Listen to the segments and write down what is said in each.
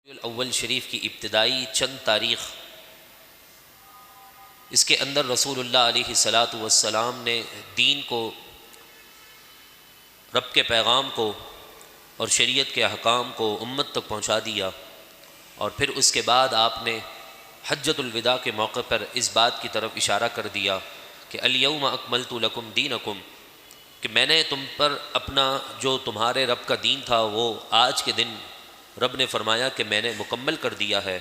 الاول شریف کی ابتدائی چند تاریخ، اس کے اندر رسول اللہ علیہ الصلاۃ والسلام نے دین کو، رب کے پیغام کو اور شریعت کے احکام کو امت تک پہنچا دیا، اور پھر اس کے بعد آپ نے حجۃ الوداع کے موقع پر اس بات کی طرف اشارہ کر دیا کہ الیوم اکملت لکم دینکم، کہ میں نے تم پر اپنا جو تمہارے رب کا دین تھا وہ آج کے دن رب نے فرمایا کہ میں نے مکمل کر دیا ہے۔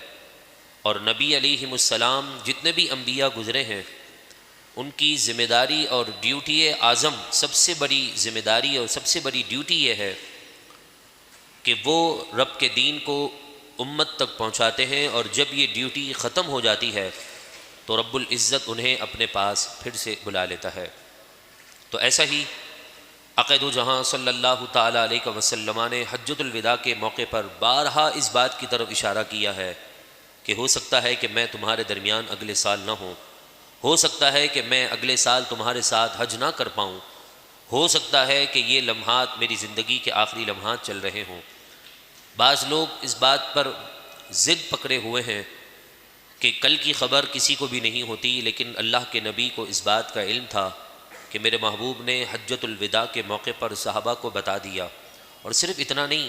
اور نبی علیہم السلام جتنے بھی انبیاء گزرے ہیں ان کی ذمہ داری اور ڈیوٹی اعظم، سب سے بڑی ذمہ داری اور سب سے بڑی ڈیوٹی یہ ہے کہ وہ رب کے دین کو امت تک پہنچاتے ہیں، اور جب یہ ڈیوٹی ختم ہو جاتی ہے تو رب العزت انہیں اپنے پاس پھر سے بلا لیتا ہے۔ تو ایسا ہی عقید و جہاں صلی اللہ تعالیٰ علیہ وسلم نے حجۃ الوداع کے موقع پر بارہا اس بات کی طرف اشارہ کیا ہے کہ ہو سکتا ہے کہ میں تمہارے درمیان اگلے سال نہ ہوں، ہو سکتا ہے کہ میں اگلے سال تمہارے ساتھ حج نہ کر پاؤں، ہو سکتا ہے کہ یہ لمحات میری زندگی کے آخری لمحات چل رہے ہوں۔ بعض لوگ اس بات پر ضد پکڑے ہوئے ہیں کہ کل کی خبر کسی کو بھی نہیں ہوتی، لیکن اللہ کے نبی کو اس بات کا علم تھا کہ میرے محبوب نے حجۃ الوداع کے موقع پر صحابہ کو بتا دیا۔ اور صرف اتنا نہیں،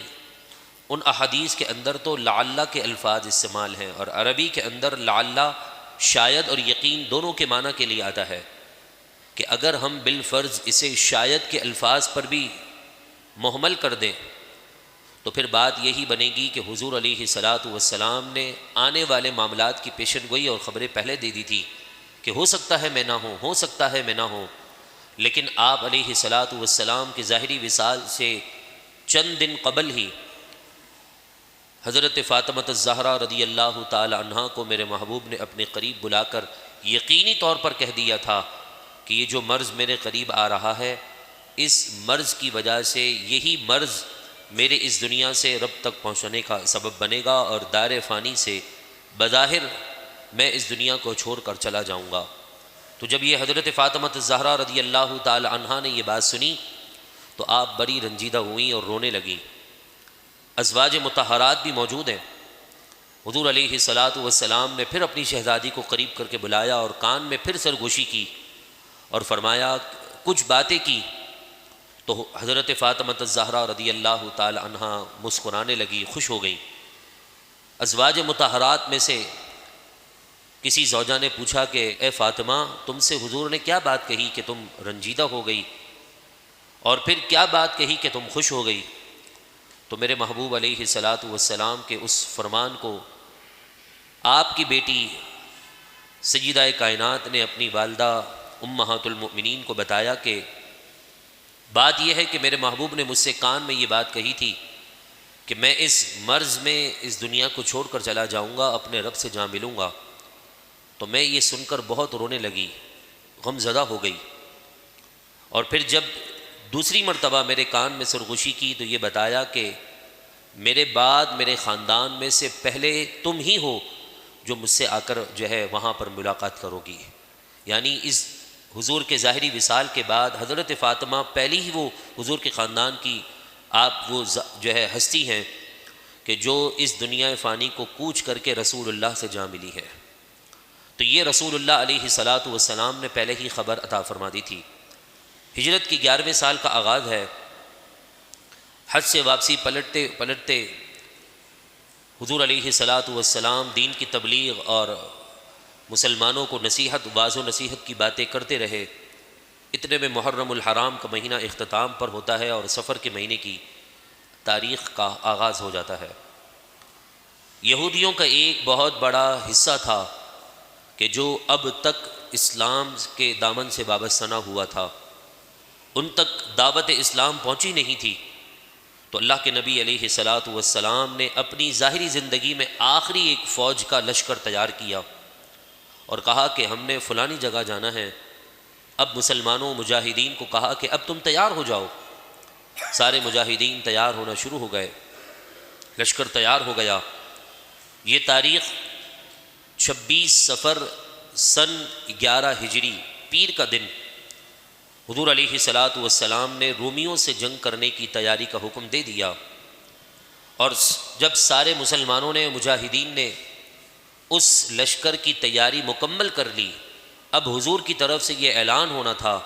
ان احادیث کے اندر تو لعل کے الفاظ استعمال ہیں، اور عربی کے اندر لعل شاید اور یقین دونوں کے معنی کے لیے آتا ہے کہ اگر ہم بالفرض اسے شاید کے الفاظ پر بھی محمل کر دیں تو پھر بات یہی بنے گی کہ حضور علیہ الصلاۃ والسلام نے آنے والے معاملات کی پیشن گوئی اور خبریں پہلے دے دی تھی کہ ہو سکتا ہے میں نہ ہوں، ہو سکتا ہے میں نہ ہوں، لیکن آپ علیہ الصلاۃ والسلام کے ظاہری وصال سے چند دن قبل ہی حضرت فاطمہ الزہرا رضی اللہ تعالی عنہا کو میرے محبوب نے اپنے قریب بلا کر یقینی طور پر کہہ دیا تھا کہ یہ جو مرض میرے قریب آ رہا ہے، اس مرض کی وجہ سے یہی مرض میرے اس دنیا سے رب تک پہنچنے کا سبب بنے گا، اور دار فانی سے بظاہر میں اس دنیا کو چھوڑ کر چلا جاؤں گا۔ تو جب یہ حضرت فاطمہ الزہرا رضی اللہ تعالی عنہا نے یہ بات سنی تو آپ بڑی رنجیدہ ہوئیں اور رونے لگیں۔ ازواج مطہرات بھی موجود ہیں۔ حضور علیہ الصلاۃ والسلام نے پھر اپنی شہزادی کو قریب کر کے بلایا اور کان میں پھر سرگوشی کی اور فرمایا، کچھ باتیں کی، تو حضرت فاطمہ الزہرا رضی اللہ تعالی عنہا مسکرانے لگی، خوش ہو گئیں۔ ازواج مطہرات میں سے کسی زوجہ نے پوچھا کہ اے فاطمہ، تم سے حضور نے کیا بات کہی کہ تم رنجیدہ ہو گئی، اور پھر کیا بات کہی کہ تم خوش ہو گئی؟ تو میرے محبوب علیہ الصلاۃ والسلام کے اس فرمان کو آپ کی بیٹی سیدہ کائنات نے اپنی والدہ امہات المؤمنین کو بتایا کہ بات یہ ہے کہ میرے محبوب نے مجھ سے کان میں یہ بات کہی تھی کہ میں اس مرض میں اس دنیا کو چھوڑ کر چلا جاؤں گا، اپنے رب سے جا ملوں گا۔ تو میں یہ سن کر بہت رونے لگی، غم زدہ ہو گئی، اور پھر جب دوسری مرتبہ میرے کان میں سرگوشی کی تو یہ بتایا کہ میرے بعد میرے خاندان میں سے پہلے تم ہی ہو جو مجھ سے آ کر جو ہے وہاں پر ملاقات کرو گی۔ یعنی اس حضور کے ظاہری وصال کے بعد حضرت فاطمہ پہلی ہی وہ حضور کے خاندان کی آپ وہ جو ہے ہستی ہیں کہ جو اس دنیا فانی کو کوچ کر کے رسول اللہ سے جا ملی ہے۔ تو یہ رسول اللہ علیہ الصلاۃ والسلام نے پہلے ہی خبر عطا فرما دی تھی۔ ہجرت کی 11ویں سال کا آغاز ہے۔ حج سے واپسی پلٹتے پلٹتے حضور علیہ الصلاۃ والسلام دین کی تبلیغ اور مسلمانوں کو نصیحت، واعظ و نصیحت کی باتیں کرتے رہے۔ اتنے میں محرم الحرام کا مہینہ اختتام پر ہوتا ہے اور سفر کے مہینے کی تاریخ کا آغاز ہو جاتا ہے۔ یہودیوں کا ایک بہت بڑا حصہ تھا کہ جو اب تک اسلام کے دامن سے وابستہ نہ ہوا تھا، ان تک دعوت اسلام پہنچی نہیں تھی۔ تو اللہ کے نبی علیہ الصلاۃ والسلام نے اپنی ظاہری زندگی میں آخری ایک فوج کا لشکر تیار کیا اور کہا کہ ہم نے فلانی جگہ جانا ہے۔ اب مسلمانوں مجاہدین کو کہا کہ اب تم تیار ہو جاؤ۔ سارے مجاہدین تیار ہونا شروع ہو گئے، لشکر تیار ہو گیا۔ یہ تاریخ 26 صفر سن 11 ہجری پیر کا دن حضور علیہ الصلاۃ والسلام نے رومیوں سے جنگ کرنے کی تیاری کا حکم دے دیا، اور جب سارے مسلمانوں نے مجاہدین نے اس لشکر کی تیاری مکمل کر لی، اب حضور کی طرف سے یہ اعلان ہونا تھا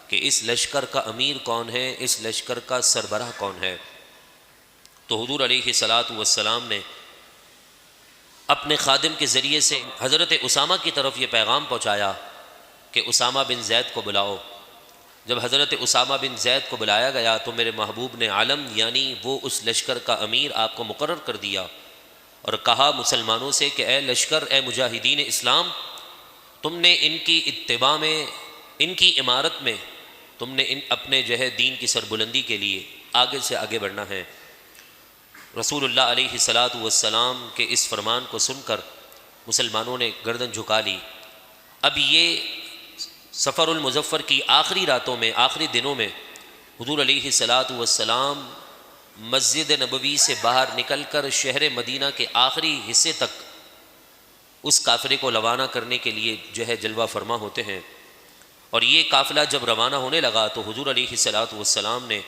کہ اس لشکر کا امیر کون ہے، اس لشکر کا سربراہ کون ہے۔ تو حضور علیہ الصلاۃ والسلام نے اپنے خادم کے ذریعے سے حضرت اسامہ کی طرف یہ پیغام پہنچایا کہ اسامہ بن زید کو بلاؤ۔ جب حضرت اسامہ بن زید کو بلایا گیا تو میرے محبوب نے عالم یعنی وہ اس لشکر کا امیر آپ کو مقرر کر دیا اور کہا مسلمانوں سے کہ اے لشکر، اے مجاہدین اسلام، تم نے ان کی اتباع میں، ان کی عمارت میں تم نے اپنے دین کی سربلندی کے لیے آگے سے آگے بڑھنا ہے۔ رسول اللہ علیہ الصلاۃ والسلام کے اس فرمان کو سن کر مسلمانوں نے گردن جھکا لی۔ اب یہ سفر المظفر کی آخری راتوں میں، آخری دنوں میں حضور علیہ الصلاۃ والسلام مسجد نبوی سے باہر نکل کر شہر مدینہ کے آخری حصے تک اس قافلے کو روانہ کرنے کے لیے جلوہ فرما ہوتے ہیں۔ اور یہ قافلہ جب روانہ ہونے لگا تو حضور علیہ الصلاۃ والسلام نے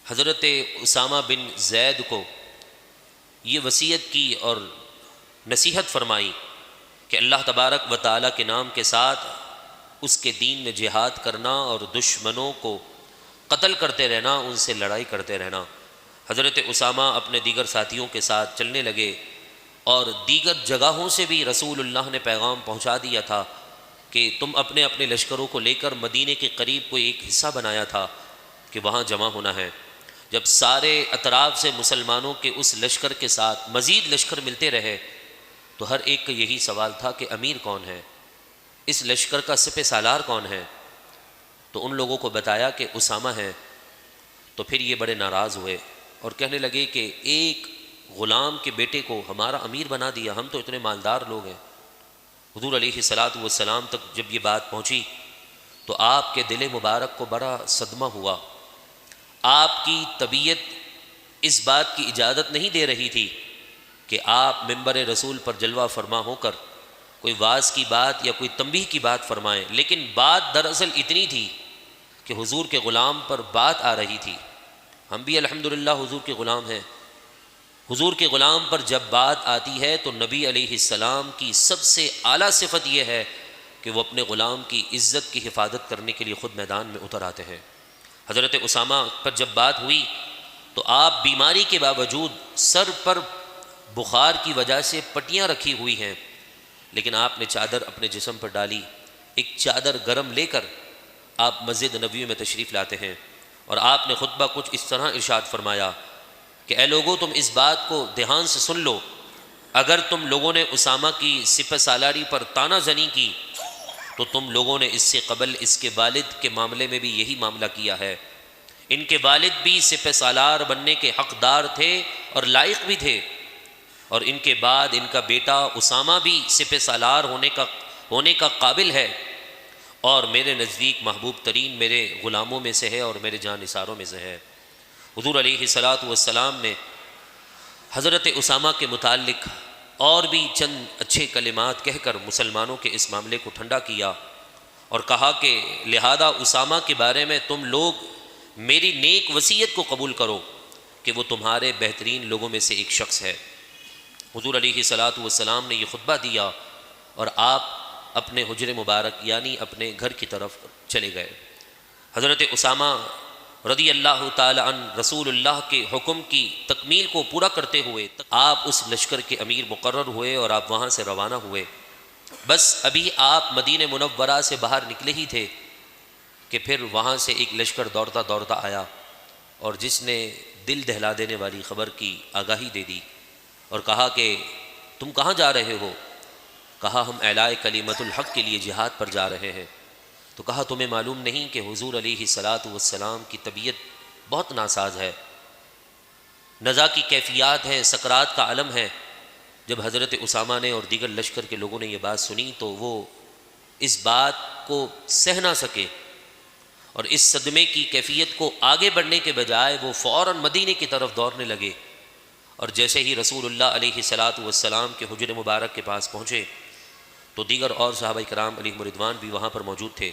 حضرت اسامہ بن زید کو یہ وصیت کی اور نصیحت فرمائی کہ اللہ تبارک و تعالیٰ کے نام کے ساتھ اس کے دین میں جہاد کرنا اور دشمنوں کو قتل کرتے رہنا، ان سے لڑائی کرتے رہنا۔ حضرت اسامہ اپنے دیگر ساتھیوں کے ساتھ چلنے لگے اور دیگر جگہوں سے بھی رسول اللہ نے پیغام پہنچا دیا تھا کہ تم اپنے اپنے لشکروں کو لے کر مدینے کے قریب کوئی ایک حصہ بنایا تھا کہ وہاں جمع ہونا ہے۔ جب سارے اطراف سے مسلمانوں کے اس لشکر کے ساتھ مزید لشکر ملتے رہے تو ہر ایک کا یہی سوال تھا کہ امیر کون ہے، اس لشکر کا سپہ سالار کون ہے؟ تو ان لوگوں کو بتایا کہ اسامہ ہے۔ تو پھر یہ بڑے ناراض ہوئے اور کہنے لگے کہ ایک غلام کے بیٹے کو ہمارا امیر بنا دیا، ہم تو اتنے مالدار لوگ ہیں۔ حضور علیہ الصلاۃ والسلام تک جب یہ بات پہنچی تو آپ کے دل مبارک کو بڑا صدمہ ہوا۔ آپ کی طبیعت اس بات کی اجازت نہیں دے رہی تھی کہ آپ منبر رسول پر جلوہ فرما ہو کر کوئی واعظ کی بات یا کوئی تنبیہ کی بات فرمائیں، لیکن بات دراصل اتنی تھی کہ حضور کے غلام پر بات آ رہی تھی۔ ہم بھی الحمدللہ حضور کے غلام ہیں۔ حضور کے غلام پر جب بات آتی ہے تو نبی علیہ السلام کی سب سے اعلیٰ صفت یہ ہے کہ وہ اپنے غلام کی عزت کی حفاظت کرنے کے لیے خود میدان میں اتر آتے ہیں۔ حضرت اسامہ پر جب بات ہوئی تو آپ بیماری کے باوجود سر پر بخار کی وجہ سے پٹیاں رکھی ہوئی ہیں، لیکن آپ نے چادر اپنے جسم پر ڈالی، ایک چادر گرم لے کر آپ مسجد نبوی میں تشریف لاتے ہیں اور آپ نے خطبہ کچھ اس طرح ارشاد فرمایا کہ اے لوگو، تم اس بات کو دھیان سے سن لو، اگر تم لوگوں نے اسامہ کی سپہ سالاری پر طعنہ زنی کی تو تم لوگوں نے اس سے قبل اس کے والد کے معاملے میں بھی یہی معاملہ کیا ہے۔ ان کے والد بھی سپہ سالار بننے کے حقدار تھے اور لائق بھی تھے، اور ان کے بعد ان کا بیٹا اسامہ بھی سپہ سالار ہونے کا قابل ہے، اور میرے نزدیک محبوب ترین میرے غلاموں میں سے ہے اور میرے جان نثاروں میں سے ہے۔ حضور علیہ الصلاۃ والسلام نے حضرت اسامہ کے متعلق اور بھی چند اچھے کلمات کہہ کر مسلمانوں کے اس معاملے کو ٹھنڈا کیا اور کہا کہ لہذا اسامہ کے بارے میں تم لوگ میری نیک وصیت کو قبول کرو کہ وہ تمہارے بہترین لوگوں میں سے ایک شخص ہے۔ حضور علیہ الصلاۃ والسلام نے یہ خطبہ دیا اور آپ اپنے حجر مبارک یعنی اپنے گھر کی طرف چلے گئے۔ حضرت اسامہ رضی اللہ تعالی عنہ رسول اللہ کے حکم کی تکمیل کو پورا کرتے ہوئے آپ اس لشکر کے امیر مقرر ہوئے اور آپ وہاں سے روانہ ہوئے۔ بس ابھی آپ مدینہ منورہ سے باہر نکلے ہی تھے کہ پھر وہاں سے ایک لشکر دوڑتا دوڑتا آیا اور جس نے دل دہلا دینے والی خبر کی آگاہی دے دی اور کہا کہ تم کہاں جا رہے ہو؟ کہا ہم اعلاء کلمت الحق کے لیے جہاد پر جا رہے ہیں۔ تو کہا تمہیں معلوم نہیں کہ حضور علیہ الصلاۃ والسلام کی طبیعت بہت ناساز ہے، نزا کی کیفیات ہیں، سکرات کا عالم ہے۔ جب حضرت اسامہ نے اور دیگر لشکر کے لوگوں نے یہ بات سنی تو وہ اس بات کو سہ نہ سکے اور اس صدمے کی کیفیت کو آگے بڑھنے کے بجائے وہ فوراً مدینے کی طرف دوڑنے لگے، اور جیسے ہی رسول اللہ علیہ الصلاۃ والسلام کے حجر مبارک کے پاس پہنچے تو دیگر اور صحابہ کرام علیہم رضوان بھی وہاں پر موجود تھے،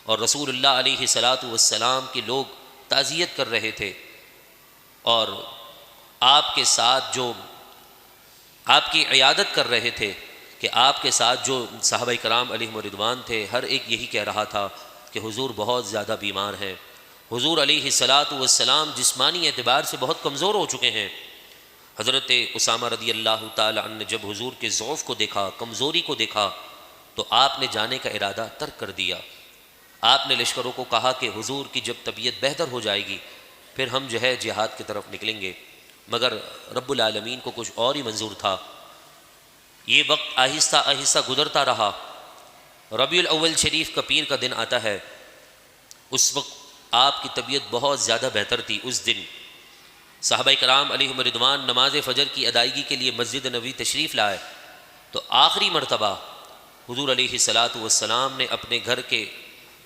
اور رسول اللہ علیہ الصلاۃ والسلام کے لوگ تعزیت کر رہے تھے، اور آپ کے ساتھ جو آپ کی عیادت کر رہے تھے، کہ آپ کے ساتھ جو صحابہ کرام علیہم رضوان تھے، ہر ایک یہی کہہ رہا تھا کہ حضور بہت زیادہ بیمار ہیں، حضور علیہ الصلاۃ والسلام جسمانی اعتبار سے بہت کمزور ہو چکے ہیں۔ حضرت اسامہ رضی اللہ تعالی عنہ نے جب حضور کے ضعف کو دیکھا، کمزوری کو دیکھا، تو آپ نے جانے کا ارادہ ترک کر دیا۔ آپ نے لشکروں کو کہا کہ حضور کی جب طبیعت بہتر ہو جائے گی پھر ہم جو ہے جہاد کی طرف نکلیں گے، مگر رب العالمین کو کچھ اور ہی منظور تھا۔ یہ وقت آہستہ آہستہ گزرتا رہا۔ ربیع الاول شریف کا پیر کا دن آتا ہے، اس وقت آپ کی طبیعت بہت زیادہ بہتر تھی۔ اس دن صحابہ کرام علیہم رضوان نماز فجر کی ادائیگی کے لیے مسجد نبوی تشریف لائے، تو آخری مرتبہ حضور علیہ الصلاۃ والسلام نے اپنے گھر کے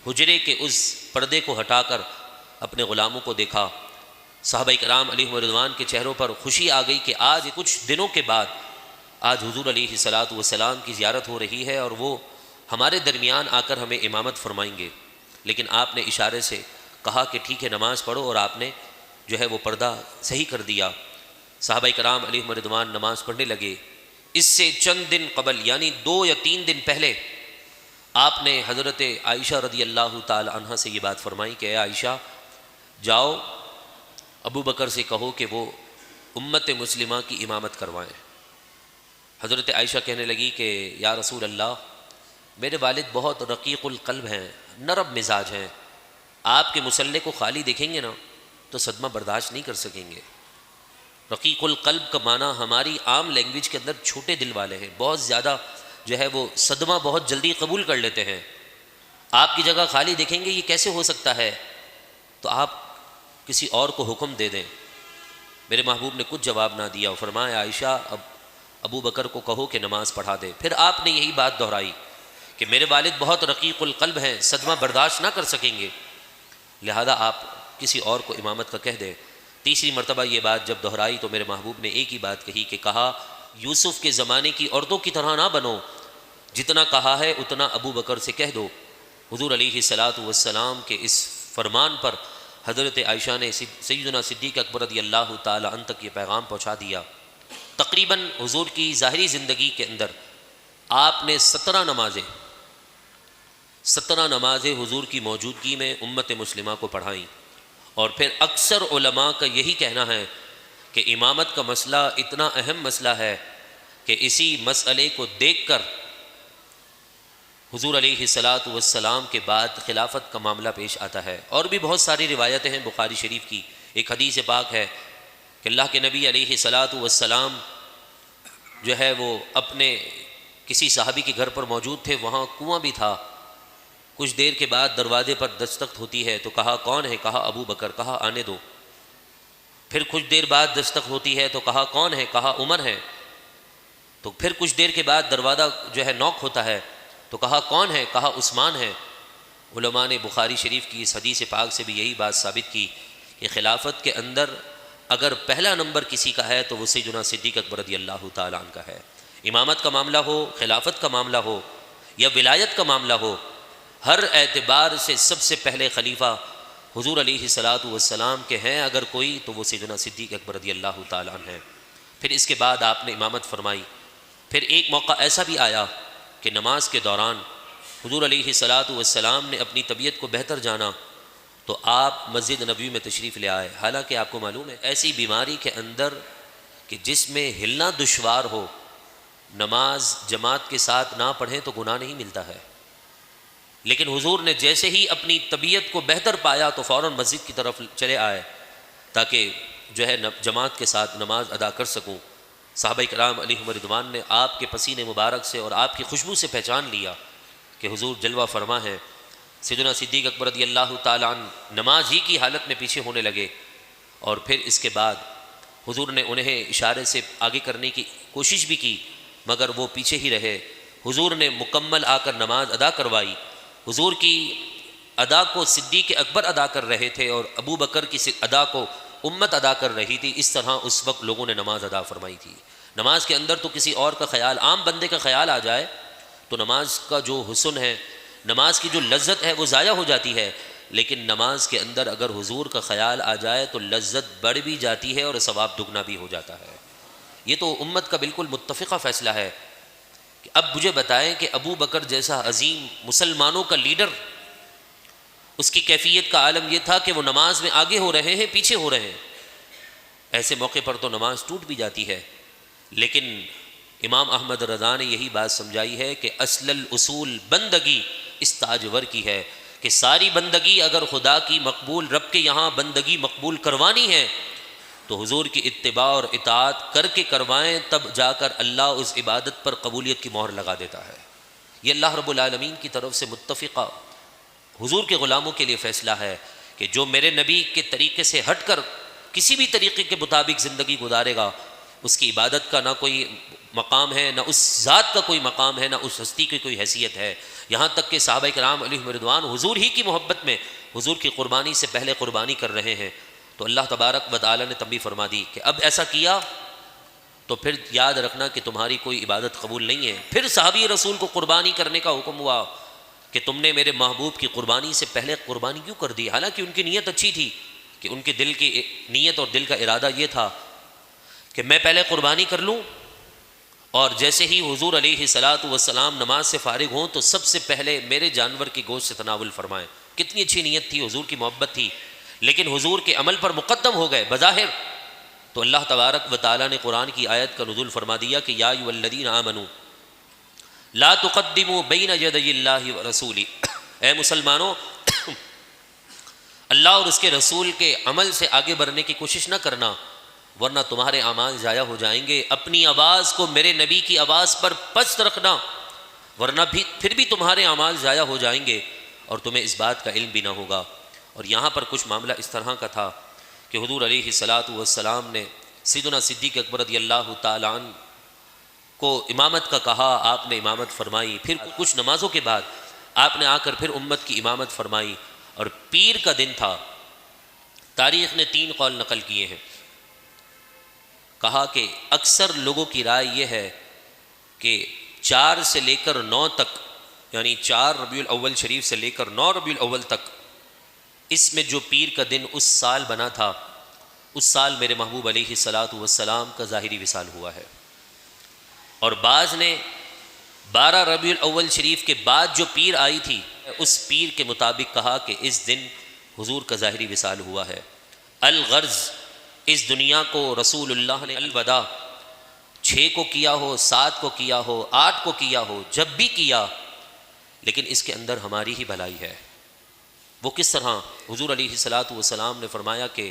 حجرے کے اس پردے کو ہٹا کر اپنے غلاموں کو دیکھا۔ صحابہ کرام علیہم رضوان کے چہروں پر خوشی آ گئی کہ آج کچھ دنوں کے بعد آج حضور علیہ الصلاۃ والسلام کی زیارت ہو رہی ہے اور وہ ہمارے درمیان آ کر ہمیں امامت فرمائیں گے۔ لیکن آپ نے اشارے سے کہا کہ ٹھیک ہے نماز پڑھو، اور آپ نے جو ہے وہ پردہ صحیح کر دیا۔ صحابہ کرام علیہم رضوان نماز پڑھنے لگے۔ اس سے چند دن قبل یعنی 2 یا 3 دن پہلے آپ نے حضرت عائشہ رضی اللہ تعالی عنہا سے یہ بات فرمائی کہ اے عائشہ، جاؤ ابو بکر سے کہو کہ وہ امت مسلمہ کی امامت کروائیں۔ حضرت عائشہ کہنے لگی کہ یا رسول اللہ، میرے والد بہت رقیق القلب ہیں، نرم مزاج ہیں، آپ کے مسلح کو خالی دیکھیں گے نا تو صدمہ برداشت نہیں کر سکیں گے۔ رقیق القلب کا معنی ہماری عام لینگویج کے اندر چھوٹے دل والے ہیں، بہت زیادہ جو ہے وہ صدمہ بہت جلدی قبول کر لیتے ہیں۔ آپ کی جگہ خالی دیکھیں گے یہ کیسے ہو سکتا ہے، تو آپ کسی اور کو حکم دے دیں۔ میرے محبوب نے کچھ جواب نہ دیا، فرمایا عائشہ اب ابو بکر کو کہو کہ نماز پڑھا دے۔ پھر آپ نے یہی بات دہرائی کہ میرے والد بہت رقیق القلب ہیں، صدمہ برداشت نہ کر سکیں گے، لہذا آپ کسی اور کو امامت کا کہہ دیں۔ تیسری مرتبہ یہ بات جب دہرائی تو میرے محبوب نے ایک ہی بات کہی کہ کہا یوسف کے زمانے کی عورتوں کی طرح نہ بنو، جتنا کہا ہے اتنا ابو بکر سے کہہ دو۔ حضور علیہ الصلاۃ والسلام کے اس فرمان پر حضرت عائشہ نے سیدنا صدیق اکبر رضی اللہ تعالی عنہ تک یہ پیغام پہنچا دیا۔ تقریباً حضور کی ظاہری زندگی کے اندر آپ نے 17 نمازیں حضور کی موجودگی میں امت مسلمہ کو پڑھائیں، اور پھر اکثر علماء کا یہی کہنا ہے کہ امامت کا مسئلہ اتنا اہم مسئلہ ہے کہ اسی مسئلے کو دیکھ کر حضور علیہ الصلاۃ والسلام کے بعد خلافت کا معاملہ پیش آتا ہے۔ اور بھی بہت ساری روایتیں ہیں بخاری شریف کی۔ ایک حدیث پاک ہے کہ اللہ کے نبی علیہ الصلاۃ والسلام جو ہے وہ اپنے کسی صحابی کے گھر پر موجود تھے، وہاں کنواں بھی تھا۔ کچھ دیر کے بعد دروازے پر دستک ہوتی ہے تو کہا کون ہے؟ کہا ابو بکر، کہا آنے دو۔ پھر کچھ دیر بعد دستک ہوتی ہے تو کہا کون ہے؟ کہا عمر ہے۔ تو پھر کچھ دیر کے بعد دروازہ جو ہے نوک ہوتا ہے تو کہا کون ہے؟ کہا عثمان ہے۔ علماء نے بخاری شریف کی اس حدیث پاک سے بھی یہی بات ثابت کی کہ خلافت کے اندر اگر پہلا نمبر کسی کا ہے تو وہ سیدنا صدیق اکبر رضی اللہ تعالیٰ عنہ کا ہے۔ امامت کا معاملہ ہو، خلافت کا معاملہ ہو یا ولایت کا معاملہ ہو، ہر اعتبار سے سب سے پہلے خلیفہ حضور علیہ الصلاۃ والسلام کے ہیں اگر کوئی تو وہ سیدنا صدیق اکبر رضی اللہ تعالیٰ عنہ ہیں۔ پھر اس کے بعد آپ نے امامت فرمائی۔ پھر ایک موقع ایسا بھی آیا کہ نماز کے دوران حضور علیہ الصلاۃ والسلام نے اپنی طبیعت کو بہتر جانا تو آپ مسجد نبوی میں تشریف لے آئے۔ حالانکہ آپ کو معلوم ہے ایسی بیماری کے اندر کہ جس میں ہلنا دشوار ہو، نماز جماعت کے ساتھ نہ پڑھیں تو گناہ نہیں ملتا ہے، لیکن حضور نے جیسے ہی اپنی طبیعت کو بہتر پایا تو فوراً مسجد کی طرف چلے آئے تاکہ جو ہے جماعت کے ساتھ نماز ادا کر سکوں۔ صحابہ کرام علیہم رضوان نے آپ کے پسینے مبارک سے اور آپ کی خوشبو سے پہچان لیا کہ حضور جلوہ فرما ہے۔ سیدنا صدیق اکبر رضی اللہ تعالیٰ عنہ نماز ہی کی حالت میں پیچھے ہونے لگے، اور پھر اس کے بعد حضور نے انہیں اشارے سے آگے کرنے کی کوشش بھی کی مگر وہ پیچھے ہی رہے۔ حضور نے مکمل آ کر نماز ادا کروائی۔ حضور کی ادا کو صدیق اکبر ادا کر رہے تھے اور ابو بکر کی ادا کو امت ادا کر رہی تھی۔ اس طرح اس وقت لوگوں نے نماز ادا فرمائی تھی۔ نماز کے اندر تو کسی اور کا خیال، عام بندے کا خیال آ جائے تو نماز کا جو حسن ہے، نماز کی جو لذت ہے وہ ضائع ہو جاتی ہے۔ لیکن نماز کے اندر اگر حضور کا خیال آ جائے تو لذت بڑھ بھی جاتی ہے اور ثواب دگنا بھی ہو جاتا ہے۔ یہ تو امت کا بالکل متفقہ فیصلہ ہے کہ اب مجھے بتائیں کہ ابو بکر جیسا عظیم مسلمانوں کا لیڈر، اس کی کیفیت کا عالم یہ تھا کہ وہ نماز میں آگے ہو رہے ہیں، پیچھے ہو رہے ہیں، ایسے موقع پر تو نماز ٹوٹ بھی جاتی ہے۔ لیکن امام احمد رضا نے یہی بات سمجھائی ہے کہ اصل الاصول بندگی اس تاجور کی ہے، کہ ساری بندگی اگر خدا کی مقبول، رب کے یہاں بندگی مقبول کروانی ہے تو حضور کی اتباع اور اطاعت کر کے کروائیں، تب جا کر اللہ اس عبادت پر قبولیت کی مہر لگا دیتا ہے۔ یہ اللہ رب العالمین کی طرف سے متفقہ حضور کے غلاموں کے لیے فیصلہ ہے کہ جو میرے نبی کے طریقے سے ہٹ کر کسی بھی طریقے کے مطابق زندگی گزارے گا، اس کی عبادت کا نہ کوئی مقام ہے، نہ اس ذات کا کوئی مقام ہے، نہ اس ہستی کی کوئی حیثیت ہے۔ یہاں تک کہ صحابہ کرام علیہم رضوان حضور ہی کی محبت میں حضور کی قربانی سے پہلے قربانی کر رہے ہیں، تو اللہ تبارک و تعالی نے تنبیہ فرما دی کہ اب ایسا کیا تو پھر یاد رکھنا کہ تمہاری کوئی عبادت قبول نہیں ہے۔ پھر صحابی رسول کو قربانی کرنے کا حکم ہوا کہ تم نے میرے محبوب کی قربانی سے پہلے قربانی کیوں کر دی؟ حالانکہ ان کی نیت اچھی تھی، کہ ان کے دل کی نیت اور دل کا ارادہ یہ تھا کہ میں پہلے قربانی کر لوں، اور جیسے ہی حضور علیہ الصلاۃ والسلام نماز سے فارغ ہوں تو سب سے پہلے میرے جانور کی گوشت سے تناول فرمائیں۔ کتنی اچھی نیت تھی، حضور کی محبت تھی، لیکن حضور کے عمل پر مقدم ہو گئے بظاہر۔ تو اللہ تبارک و تعالیٰ نے قرآن کی آیت کا نزول فرما دیا کہ یا ایھا الذین آمنوا لا تقدموا بین یدی اللہ ورسولہ، اے مسلمانوں اللہ اور اس کے رسول کے عمل سے آگے بڑھنے کی کوشش نہ کرنا، ورنہ تمہارے اعمال ضائع ہو جائیں گے۔ اپنی آواز کو میرے نبی کی آواز پر پست رکھنا، ورنہ پھر بھی تمہارے اعمال ضائع ہو جائیں گے اور تمہیں اس بات کا علم بھی نہ ہوگا۔ اور یہاں پر کچھ معاملہ اس طرح کا تھا کہ حضور علیہ الصلاۃ والسلام نے سیدنا صدیق اکبر رضی اللہ تعالیٰ عنہ کو امامت کا کہا، آپ نے امامت فرمائی، پھر کچھ نمازوں کے بعد آپ نے آ کر پھر امت کی امامت فرمائی، اور پیر کا دن تھا۔ تاریخ نے 3 قول نقل کیے ہیں، کہا کہ اکثر لوگوں کی رائے یہ ہے کہ 4 سے لے کر 9 تک، یعنی 4 ربیع الاول شریف سے لے کر 9 ربیع الاول تک، اس میں جو پیر کا دن اس سال بنا تھا، اس سال میرے محبوب علیہ الصلاۃ والسلام کا ظاہری وصال ہوا ہے۔ اور بعض نے 12 ربیع الاول شریف کے بعد جو پیر آئی تھی، اس پیر کے مطابق کہا کہ اس دن حضور کا ظاہری وصال ہوا ہے۔ الغرض، اس دنیا کو رسول اللہ نے الوداع 6 کو کیا ہو، 7 کو کیا ہو، 8 کو کیا ہو، جب بھی کیا، لیکن اس کے اندر ہماری ہی بھلائی ہے۔ وہ کس طرح؟ حضور علیہ الصلاۃ والسلام نے فرمایا کہ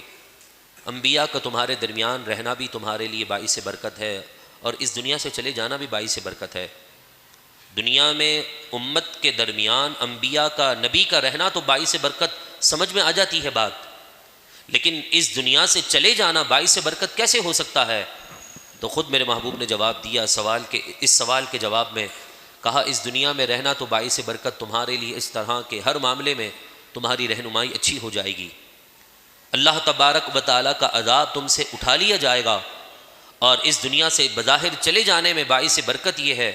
انبیاء کا تمہارے درمیان رہنا بھی تمہارے لیے باعث برکت ہے، اور اس دنیا سے چلے جانا بھی باعث برکت ہے۔ دنیا میں امت کے درمیان انبیاء کا، نبی کا رہنا تو باعث برکت سمجھ میں آ جاتی ہے بات، لیکن اس دنیا سے چلے جانا باعث برکت کیسے ہو سکتا ہے؟ تو خود میرے محبوب نے جواب دیا اس سوال کے جواب میں، کہا اس دنیا میں رہنا تو باعث برکت تمہارے لیے اس طرح کہ ہر معاملے میں تمہاری رہنمائی اچھی ہو جائے گی، اللہ تبارک و تعالیٰ کا عذاب تم سے اٹھا لیا جائے گا، اور اس دنیا سے بظاہر چلے جانے میں باعث برکت یہ ہے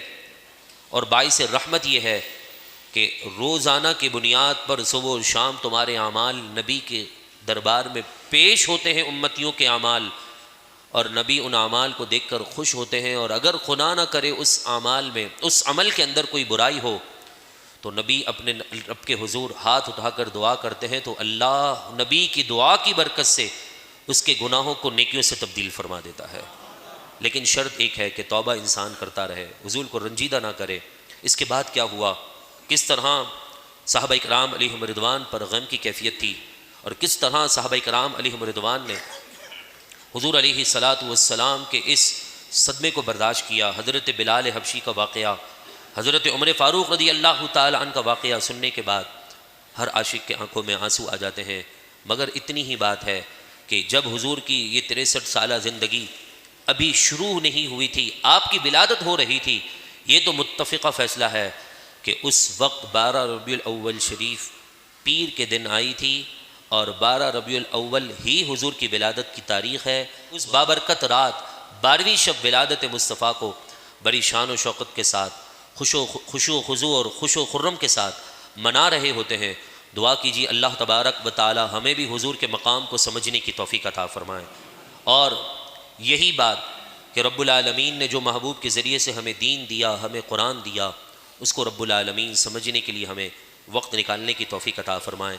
اور باعث رحمت یہ ہے کہ روزانہ کی بنیاد پر صبح و شام تمہارے اعمال نبی کے دربار میں پیش ہوتے ہیں، امتیوں کے اعمال، اور نبی ان اعمال کو دیکھ کر خوش ہوتے ہیں، اور اگر خدا نہ کرے اس اعمال میں، اس عمل کے اندر کوئی برائی ہو تو نبی اپنے رب کے حضور ہاتھ اٹھا کر دعا کرتے ہیں، تو اللہ نبی کی دعا کی برکت سے اس کے گناہوں کو نیکیوں سے تبدیل فرما دیتا ہے۔ لیکن شرط ایک ہے کہ توبہ انسان کرتا رہے، حضور کو رنجیدہ نہ کرے۔ اس کے بعد کیا ہوا، کس طرح صحابہ کرام علیہم رضوان پر غم کی کیفیت تھی، اور کس طرح صحابہ کرام علیہم رضوان نے حضور علیہ الصلاۃ والسلام کے اس صدمے کو برداشت کیا۔ حضرت بلال حبشی کا واقعہ، حضرت عمر فاروق رضی اللہ تعالی عنہ کا واقعہ سننے کے بعد ہر عاشق کے آنکھوں میں آنسو آ جاتے ہیں، مگر اتنی ہی بات ہے کہ جب حضور کی یہ 63 سالہ زندگی ابھی شروع نہیں ہوئی تھی، آپ کی ولادت ہو رہی تھی، یہ تو متفقہ فیصلہ ہے کہ اس وقت 12 ربیع الاول شریف پیر کے دن آئی تھی، اور 12 ربیع الاول ہی حضور کی ولادت کی تاریخ ہے۔ اس بابرکت رات 12ویں شب ولادت مصطفیٰ کو بڑی شان و شوقت کے ساتھ، خشوع و خضوع اور خوش و خرم کے ساتھ منا رہے ہوتے ہیں، دعا کیجیے اللہ تبارک و تعالی ہمیں بھی حضور کے مقام کو سمجھنے کی توفیق عطا فرمائے، اور یہی بات کہ رب العالمین نے جو محبوب کے ذریعے سے ہمیں دین دیا، ہمیں قرآن دیا، اس کو رب العالمین سمجھنے کے لیے ہمیں وقت نکالنے کی توفیق عطا فرمائے۔